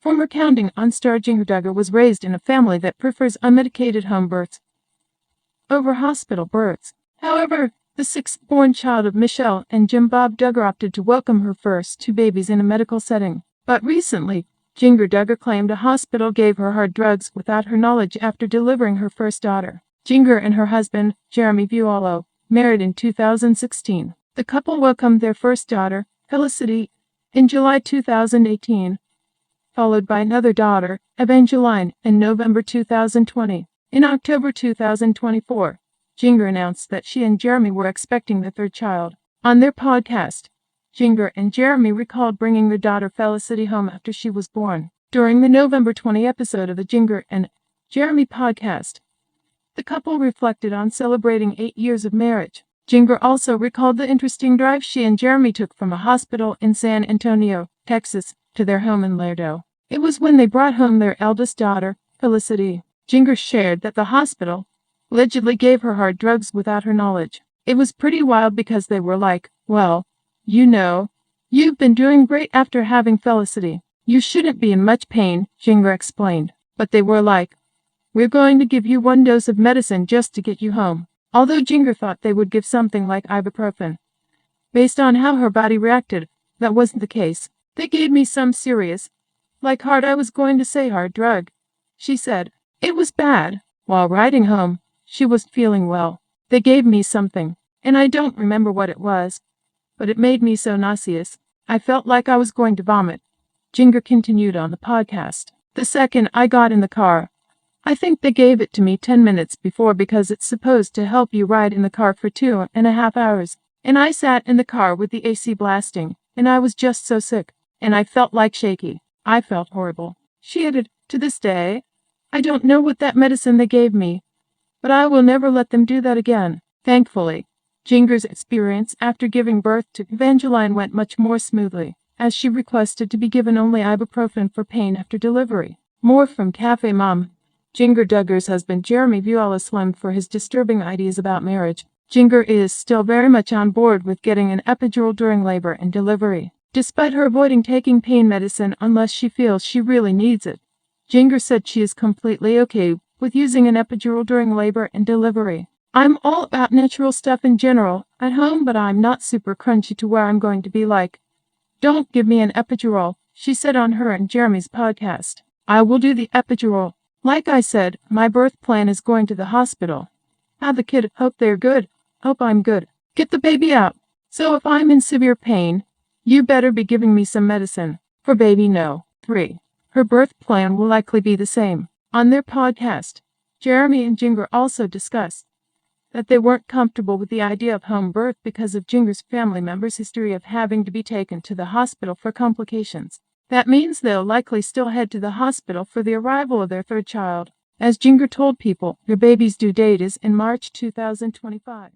Former Counting On star Jinger Duggar was raised in a family that prefers unmedicated home births over hospital births. However, the sixth-born child of Michelle and Jim Bob Duggar opted to welcome her first two babies in a medical setting. But recently, Jinger Duggar claimed a hospital gave her hard drugs without her knowledge after delivering her first daughter. Jinger and her husband, Jeremy Vuolo, married in 2016. The couple welcomed their first daughter, Felicity, in July 2018, followed by another daughter, Evangeline, in November 2020. In October 2024, Jinger announced that she and Jeremy were expecting the third child. On their podcast, Jinger and Jeremy recalled bringing their daughter Felicity home after she was born. During the November 20 episode of the Jinger and Jeremy podcast, the couple reflected on celebrating 8 years of marriage. Jinger also recalled the interesting drive she and Jeremy took from a hospital in San Antonio, Texas, to their home in Laredo. It was when they brought home their eldest daughter, Felicity. Jinger shared that the hospital allegedly gave her hard drugs without her knowledge. It was pretty wild because they were like, well, you know, you've been doing great after having Felicity. You shouldn't be in much pain, Jinger explained. But they were like, we're going to give you 1 dose of medicine just to get you home. Although Jinger thought they would give something like ibuprofen. Based on how her body reacted, that wasn't the case. They gave me some serious, like hard, I was going to say hard drug, she said. It was bad. While riding home, she wasn't feeling well. They gave me something, and I don't remember what it was, but it made me so nauseous. I felt like I was going to vomit. Jinger continued on the podcast. The second I got in the car, I think they gave it to me 10 minutes before because it's supposed to help you ride in the car for 2.5 hours. And I sat in the car with the AC blasting, and I was just so sick, and I felt like shaky. I felt horrible. She added, to this day, I don't know what that medicine they gave me, but I will never let them do that again. Thankfully, Jinger's experience after giving birth to Evangeline went much more smoothly, as she requested to be given only ibuprofen for pain after delivery. More from Cafe Mom. Jinger Duggar's husband Jeremy Vuolo slammed for his disturbing ideas about marriage. Jinger is still very much on board with getting an epidural during labor and delivery, despite her avoiding taking pain medicine unless she feels she really needs it. Jinger said she is completely okay with using an epidural during labor and delivery. I'm all about natural stuff in general at home, but I'm not super crunchy to where I'm going to be like, don't give me an epidural, she said on her and Jeremy's podcast. I will do the epidural. Like I said, my birth plan is going to the hospital. Have the kid, hope they're good, hope I'm good. Get the baby out. So if I'm in severe pain, you better be giving me some medicine. For baby, no. 3. Her birth plan will likely be the same. On their podcast, Jeremy and Jinger also discussed that they weren't comfortable with the idea of home birth because of Jinger's family members' history of having to be taken to the hospital for complications. That means they'll likely still head to the hospital for the arrival of their third child. As Jinger told People, their baby's due date is in March 2025.